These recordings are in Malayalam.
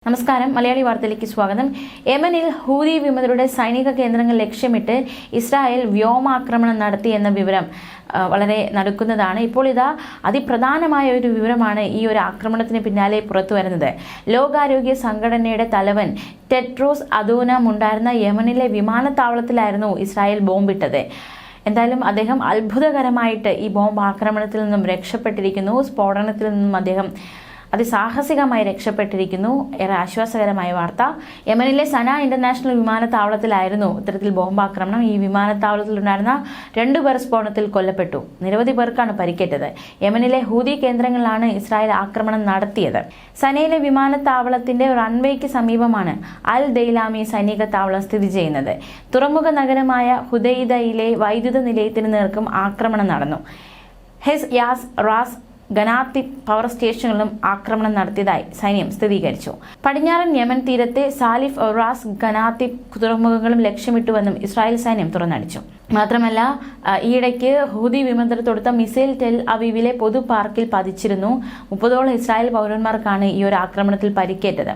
നമസ്കാരം. മലയാളി വാർത്തയിലേക്ക് സ്വാഗതം. യമനിൽ ഹൂതി വിമതരുടെ സൈനിക കേന്ദ്രങ്ങൾ ലക്ഷ്യമിട്ട് ഇസ്രായേൽ വ്യോമാക്രമണം നടത്തി എന്ന വിവരം വളരെ നടുക്കുന്നതാണ്. ഇപ്പോൾ ഇതാ അതിപ്രധാനമായ ഒരു വിവരമാണ് ഈ ഒരു ആക്രമണത്തിന് പിന്നാലെ പുറത്തു വരുന്നത്. ലോകാരോഗ്യ സംഘടനയുടെ തലവൻ ടെഡ്രോസ് അദനോം ഉണ്ടായിരുന്ന യമനിലെ വിമാനത്താവളത്തിലായിരുന്നു ഇസ്രായേൽ ബോംബിട്ടത്. എന്തായാലും അദ്ദേഹം അത്ഭുതകരമായിട്ട് ഈ ബോംബ് ആക്രമണത്തിൽ നിന്നും രക്ഷപ്പെട്ടിരിക്കുന്നു. സ്ഫോടനത്തിൽ നിന്നും അദ്ദേഹം അതിസാഹസികമായി രക്ഷപ്പെട്ടിരിക്കുന്നു. ഏറെ ആശ്വാസകരമായ വാർത്ത. യമനിലെ സന ഇന്റർനാഷണൽ വിമാനത്താവളത്തിലായിരുന്നു ഇത്തരത്തിൽ ബോംബാക്രമണം. ഈ വിമാനത്താവളത്തിലുണ്ടായിരുന്ന 2 പേർ സ്ഫോടനത്തിൽ കൊല്ലപ്പെട്ടു. നിരവധി പേർക്കാണ് പരിക്കേറ്റത്. യമനിലെ ഹൂതി കേന്ദ്രങ്ങളിലാണ് ഇസ്രായേൽ ആക്രമണം നടത്തിയത്. സനയിലെ വിമാനത്താവളത്തിന്റെ റൺവേക്ക് സമീപമാണ് അൽ ദൈലാമി സൈനിക താവളം സ്ഥിതി ചെയ്യുന്നത്. തുറമുഖ നഗരമായ ഹുദൈദയിലെ വൈദ്യുത നിലയത്തിന് നേർക്കും ആക്രമണം നടന്നു. ഹെസ് യാസ് റാസ് ഗനാത്തി പവർ സ്റ്റേഷനുകളും ആക്രമണം നടത്തിയതായി സൈന്യം സ്ഥിരീകരിച്ചു. പടിഞ്ഞാറൻ യമൻ തീരത്തെ സാലിഫ് റാസ് ഗനാത്തി തുറമുഖങ്ങളും ലക്ഷ്യമിട്ടുവെന്നും ഇസ്രായേൽ സൈന്യം തുറന്നടിച്ചു. മാത്രമല്ല, ഈയിടയ്ക്ക് ഹൂതി വിമതർ തൊടുത്ത മിസൈൽ ടെൽ അവീവിലെ പൊതു പാർക്കിൽ പതിച്ചിരുന്നു. 30ഓളം ഇസ്രായേൽ പൗരന്മാർക്കാണ് ഈ ഒരു ആക്രമണത്തിൽ പരിക്കേറ്റത്.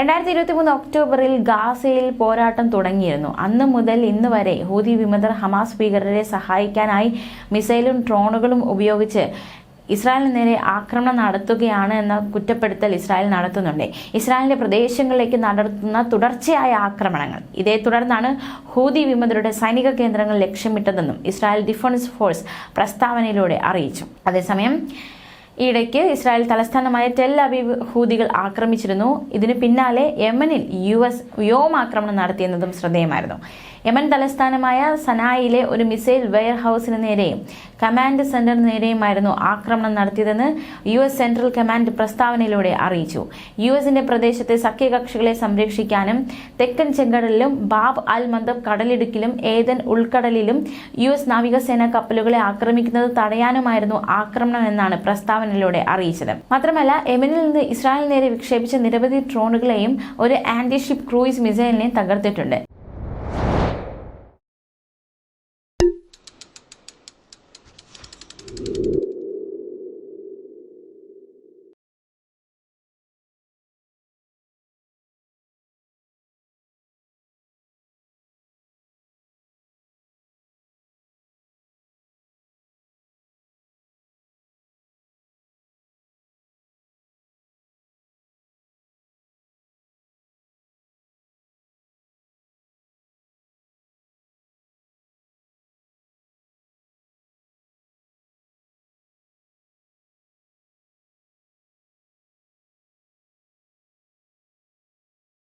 2023 ഒക്ടോബറിൽ ഗാസയിൽ പോരാട്ടം തുടങ്ങിയിരുന്നു. അന്ന് മുതൽ ഇന്ന് വരെ ഹൂതി വിമതർ ഹമാസ് ഭീകരരെ സഹായിക്കാനായി മിസൈലും ഡ്രോണുകളും ഉപയോഗിച്ച് ഇസ്രായേലിന് നേരെ ആക്രമണം നടത്തുകയാണ് എന്ന കുറ്റപ്പെടുത്തൽ ഇസ്രായേൽ നടത്തുന്നുണ്ട്. ഇസ്രായേലിന്റെ പ്രദേശങ്ങളിലേക്ക് നടത്തുന്ന തുടർച്ചയായ ആക്രമണങ്ങൾ ഇതേ തുടർന്നാണ് ഹൂതി വിമതരുടെ സൈനിക കേന്ദ്രങ്ങൾ ലക്ഷ്യമിട്ടതെന്നും ഇസ്രായേൽ ഡിഫൻസ് ഫോഴ്സ് പ്രസ്താവനയിലൂടെ അറിയിച്ചു. അതേസമയം ഈയിടയ്ക്ക് ഇസ്രായേൽ തലസ്ഥാനമായ ടെൽ അവീവ് ഹൂതികൾ ആക്രമിച്ചിരുന്നു. ഇതിന് പിന്നാലെ യമനിൽ US വ്യോമാക്രമണം നടത്തിയെന്നതും ശ്രദ്ധേയമായിരുന്നു. യമൻ തലസ്ഥാനമായ സനായിലെ ഒരു മിസൈൽ വെയർ ഹൗസിന് നേരെയും കമാൻഡ് സെന്ററിന് നേരെയുമായിരുന്നു ആക്രമണം നടത്തിയതെന്ന് US സെൻട്രൽ കമാൻഡ് പ്രസ്താവനയിലൂടെ അറിയിച്ചു. USന്റെ പ്രദേശത്തെ സഖ്യകക്ഷികളെ സംരക്ഷിക്കാനും തെക്കൻ ചെങ്കടലിലും ബാബ് അൽ മന്ദബ് കടലിടുക്കിലും ഏദൻ ഉൾക്കടലിലും US നാവികസേന കപ്പലുകളെ ആക്രമിക്കുന്നത് തടയാനുമായിരുന്നു ആക്രമണം എന്നാണ് പ്രസ്താവനയിലൂടെ അറിയിച്ചത്. മാത്രമല്ല, യമനിൽ നിന്ന് ഇസ്രായേലിന് നേരെ വിക്ഷേപിച്ച നിരവധി ഡ്രോണുകളെയും ഒരു ആന്റി ഷിപ്പ് ക്രൂയിസ് മിസൈലിനെയും തകർത്തിട്ടുണ്ട്.